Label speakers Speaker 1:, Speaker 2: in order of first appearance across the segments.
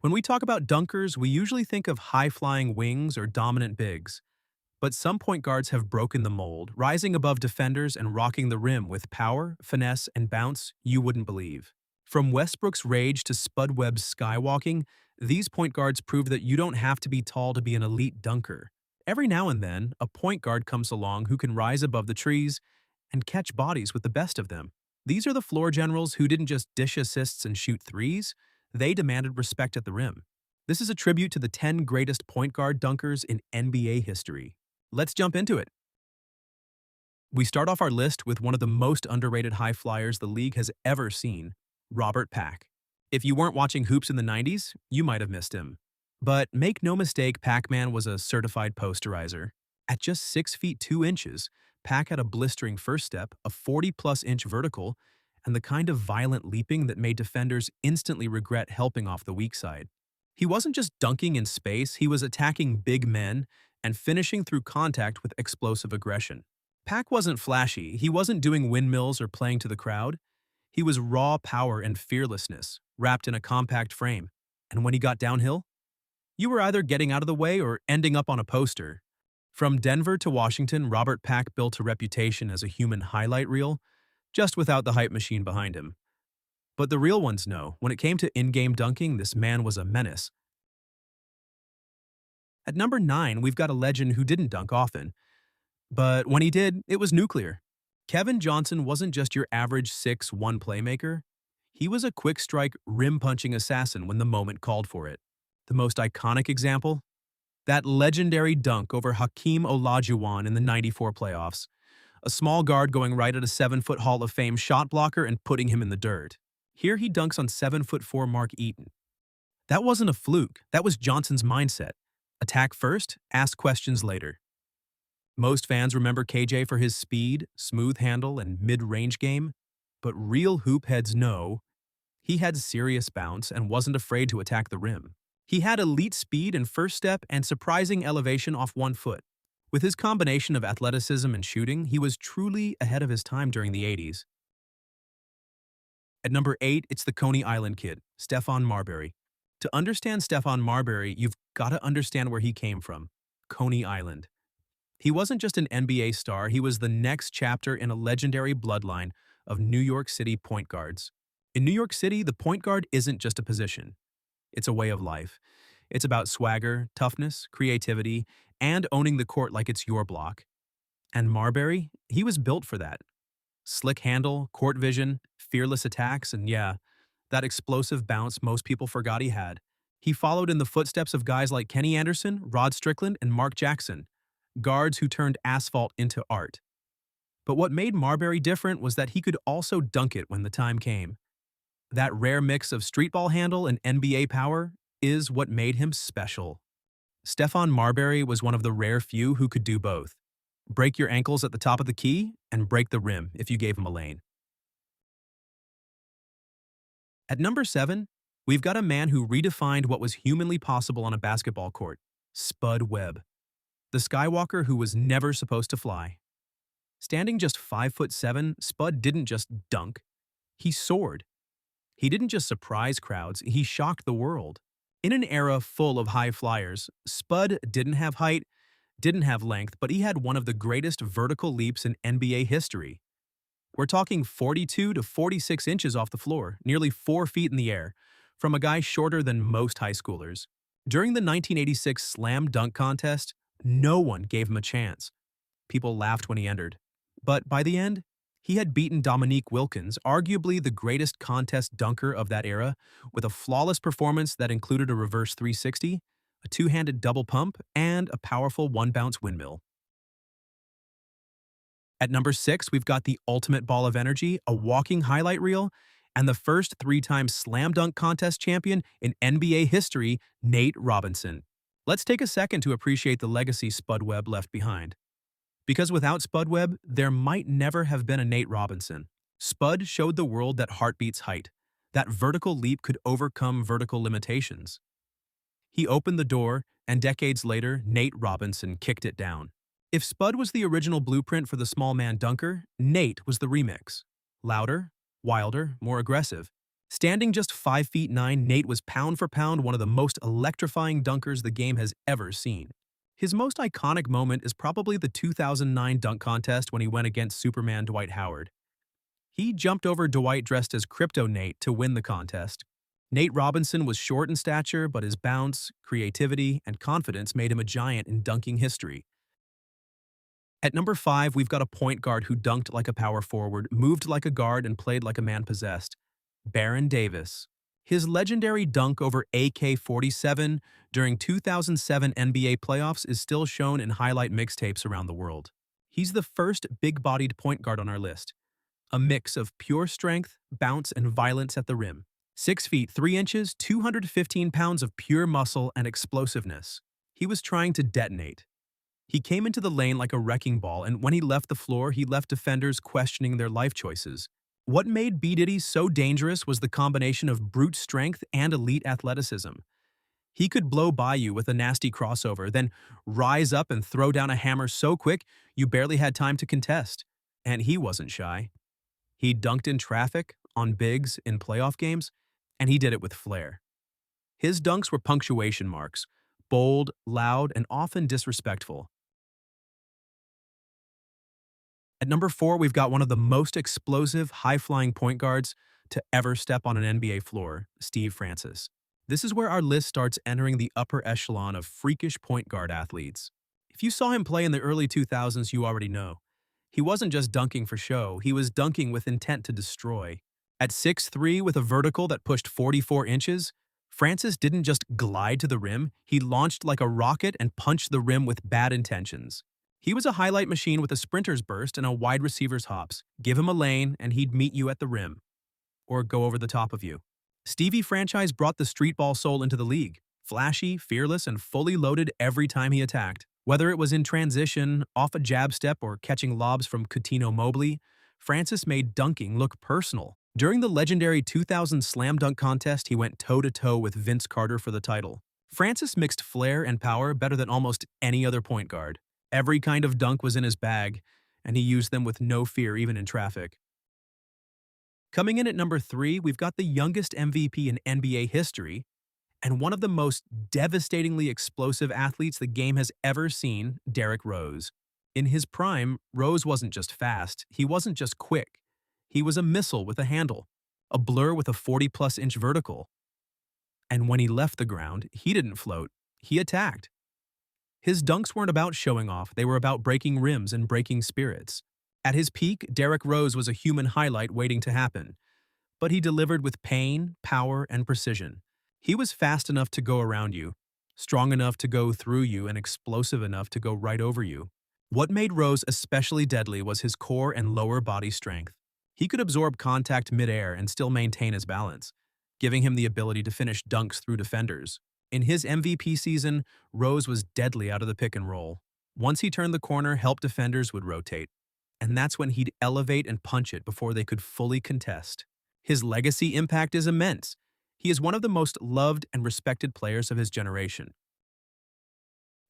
Speaker 1: When we talk about dunkers, we usually think of high-flying wings or dominant bigs. But some point guards have broken the mold, rising above defenders and rocking the rim with power, finesse, and bounce you wouldn't believe. From Westbrook's rage to Spud Webb's skywalking, these point guards prove that you don't have to be tall to be an elite dunker. Every now and then, a point guard comes along who can rise above the trees and catch bodies with the best of them. These are the floor generals who didn't just dish assists and shoot threes, they demanded respect at the rim. This is a tribute to the 10 greatest point guard dunkers in NBA history. Let's jump into it. We start off our list with one of the most underrated high flyers the league has ever seen, Robert Pack. If you weren't watching hoops in the 90s, you might have missed him. But make no mistake, Pac-Man was a certified posterizer. At just 6 feet 2 inches, Pack had a blistering first step, a 40-plus inch vertical, and the kind of violent leaping that made defenders instantly regret helping off the weak side. He wasn't just dunking in space, he was attacking big men and finishing through contact with explosive aggression. Pack wasn't flashy, he wasn't doing windmills or playing to the crowd. He was raw power and fearlessness, wrapped in a compact frame. And when he got downhill, you were either getting out of the way or ending up on a poster. From Denver to Washington, Robert Pack built a reputation as a human highlight reel, just without the hype machine behind him. But the real ones know, when it came to in-game dunking, this man was a menace. At number 9, we've got a legend who didn't dunk often. But when he did, it was nuclear. Kevin Johnson wasn't just your average 6'1" playmaker. He was a quick-strike, rim-punching assassin when the moment called for it. The most iconic example? That legendary dunk over Hakeem Olajuwon in the '94 playoffs. A small guard going right at a 7-foot Hall of Fame shot blocker and putting him in the dirt. Here he dunks on 7'4" Mark Eaton. That wasn't a fluke, that was Johnson's mindset. Attack first, ask questions later. Most fans remember KJ for his speed, smooth handle, and mid-range game, but real hoop heads know he had serious bounce and wasn't afraid to attack the rim. He had elite speed and first step and surprising elevation off one foot. With his combination of athleticism and shooting, he was truly ahead of his time during the '80s. At number 8, it's the Coney Island kid, Stephon Marbury. To understand Stephon Marbury, you've got to understand where he came from, Coney Island. He wasn't just an NBA star, he was the next chapter in a legendary bloodline of New York City point guards. In New York City, the point guard isn't just a position. It's a way of life. It's about swagger, toughness, creativity, and owning the court like it's your block. And Marbury, he was built for that. Slick handle, court vision, fearless attacks, and yeah, that explosive bounce most people forgot he had. He followed in the footsteps of guys like Kenny Anderson, Rod Strickland, and Mark Jackson, guards who turned asphalt into art. But what made Marbury different was that he could also dunk it when the time came. That rare mix of street ball handle and NBA power is what made him special. Stephon Marbury was one of the rare few who could do both. Break your ankles at the top of the key and break the rim if you gave him a lane. At number 7, we've got a man who redefined what was humanly possible on a basketball court, Spud Webb, the skywalker who was never supposed to fly. Standing just 5'7", Spud didn't just dunk, he soared. He didn't just surprise crowds, he shocked the world. In an era full of high flyers, Spud didn't have height, didn't have length, but he had one of the greatest vertical leaps in NBA history. We're talking 42 to 46 inches off the floor, nearly 4 feet in the air, from a guy shorter than most high schoolers. During the 1986 slam dunk contest, no one gave him a chance. People laughed when he entered. But by the end, he had beaten Dominique Wilkins, arguably the greatest contest dunker of that era, with a flawless performance that included a reverse 360, a two-handed double pump, and a powerful one-bounce windmill. At number 6, we've got the ultimate ball of energy, a walking highlight reel, and the first 3-time slam dunk contest champion in NBA history, Nate Robinson. Let's take a second to appreciate the legacy Spud Webb left behind. Because without Spud Webb, there might never have been a Nate Robinson. Spud showed the world that heart beats height, that vertical leap could overcome vertical limitations. He opened the door, and decades later, Nate Robinson kicked it down. If Spud was the original blueprint for the small man dunker, Nate was the remix. Louder, wilder, more aggressive. Standing just 5 feet 9, Nate was pound for pound one of the most electrifying dunkers the game has ever seen. His most iconic moment is probably the 2009 dunk contest when he went against Superman Dwight Howard. He jumped over Dwight dressed as Crypto Nate to win the contest. Nate Robinson was short in stature, but his bounce, creativity, and confidence made him a giant in dunking history. At number 5, we've got a point guard who dunked like a power forward, moved like a guard, and played like a man possessed. Baron Davis. His legendary dunk over AK-47 during 2007 NBA playoffs is still shown in highlight mixtapes around the world. He's the first big-bodied point guard on our list. A mix of pure strength, bounce, and violence at the rim. 6 feet 3 inches, 215 pounds of pure muscle and explosiveness. He was trying to detonate. He came into the lane like a wrecking ball, and when he left the floor, he left defenders questioning their life choices. What made B. Diddy so dangerous was the combination of brute strength and elite athleticism. He could blow by you with a nasty crossover, then rise up and throw down a hammer so quick you barely had time to contest. And he wasn't shy. He dunked in traffic, on bigs, in playoff games, and he did it with flair. His dunks were punctuation marks, bold, loud, and often disrespectful. At number 4, we've got one of the most explosive, high-flying point guards to ever step on an NBA floor, Steve Francis. This is where our list starts entering the upper echelon of freakish point guard athletes. If you saw him play in the early 2000s, you already know. He wasn't just dunking for show, he was dunking with intent to destroy. At 6'3" with a vertical that pushed 44 inches, Francis didn't just glide to the rim, he launched like a rocket and punched the rim with bad intentions. He was a highlight machine with a sprinter's burst and a wide receiver's hops. Give him a lane, and he'd meet you at the rim. Or go over the top of you. Stevie Franchise brought the street ball soul into the league. Flashy, fearless, and fully loaded every time he attacked. Whether it was in transition, off a jab step, or catching lobs from Coutinho Mobley, Francis made dunking look personal. During the legendary 2000 slam dunk contest, he went toe-to-toe with Vince Carter for the title. Francis mixed flair and power better than almost any other point guard. Every kind of dunk was in his bag, and he used them with no fear even in traffic. Coming in at number 3, we've got the youngest MVP in NBA history, and one of the most devastatingly explosive athletes the game has ever seen, Derrick Rose. In his prime, Rose wasn't just fast, he wasn't just quick. He was a missile with a handle, a blur with a 40-plus inch vertical. And when he left the ground, he didn't float, he attacked. His dunks weren't about showing off, they were about breaking rims and breaking spirits. At his peak, Derrick Rose was a human highlight waiting to happen. But he delivered with pain, power, and precision. He was fast enough to go around you, strong enough to go through you, and explosive enough to go right over you. What made Rose especially deadly was his core and lower body strength. He could absorb contact midair and still maintain his balance, giving him the ability to finish dunks through defenders. In his MVP season, Rose was deadly out of the pick and roll. Once he turned the corner, help defenders would rotate. And that's when he'd elevate and punch it before they could fully contest. His legacy impact is immense. He is one of the most loved and respected players of his generation.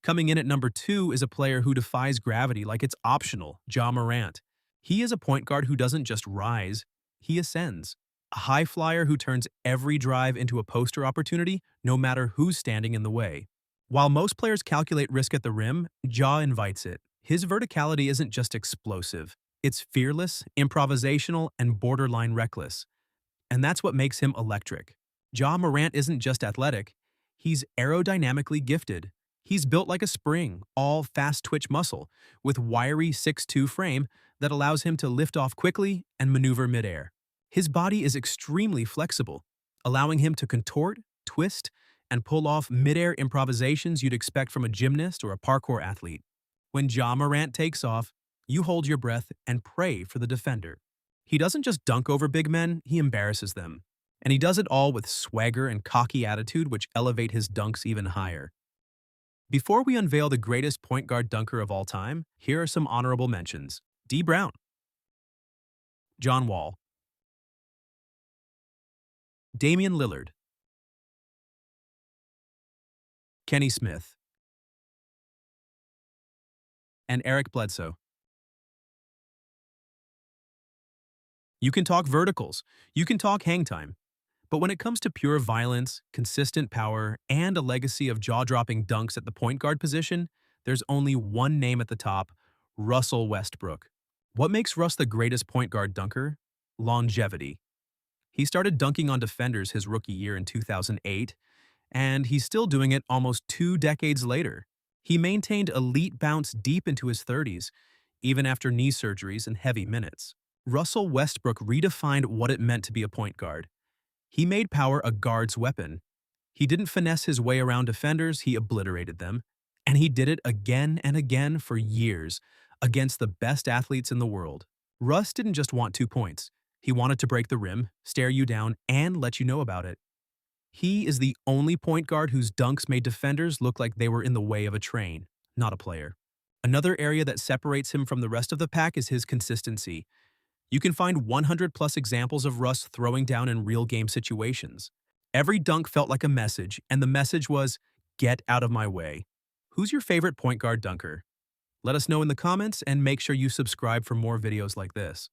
Speaker 1: Coming in at number 2 is a player who defies gravity like it's optional, Ja Morant. He is a point guard who doesn't just rise, he ascends. A high flyer who turns every drive into a poster opportunity, no matter who's standing in the way. While most players calculate risk at the rim, Ja invites it. His verticality isn't just explosive. It's fearless, improvisational, and borderline reckless. And that's what makes him electric. Ja Morant isn't just athletic. He's aerodynamically gifted. He's built like a spring, all fast-twitch muscle, with wiry 6'2" frame that allows him to lift off quickly and maneuver midair. His body is extremely flexible, allowing him to contort, twist, and pull off midair improvisations you'd expect from a gymnast or a parkour athlete. When Ja Morant takes off, you hold your breath and pray for the defender. He doesn't just dunk over big men, he embarrasses them. And he does it all with swagger and cocky attitude which elevate his dunks even higher. Before we unveil the greatest point guard dunker of all time, here are some honorable mentions. Dee Brown, John Wall, Damian Lillard, Kenny Smith, and Eric Bledsoe. You can talk verticals, you can talk hang time, But when it comes to pure violence, consistent power, and a legacy of jaw-dropping dunks at the point guard position, there's only one name at the top: Russell Westbrook. What makes Russ the greatest point guard dunker? Longevity. He started dunking on defenders his rookie year in 2008, and he's still doing it almost 2 decades later. He maintained elite bounce deep into his 30s, even after knee surgeries and heavy minutes. Russell Westbrook redefined what it meant to be a point guard. He made power a guard's weapon. He didn't finesse his way around defenders, he obliterated them. And he did it again and again for years, against the best athletes in the world. Russ didn't just want 2 points. He wanted to break the rim, stare you down, and let you know about it. He is the only point guard whose dunks made defenders look like they were in the way of a train, not a player. Another area that separates him from the rest of the pack is his consistency. You can find 100+ examples of Russ throwing down in real game situations. Every dunk felt like a message, and the message was, "Get out of my way." Who's your favorite point guard dunker? Let us know in the comments and make sure you subscribe for more videos like this.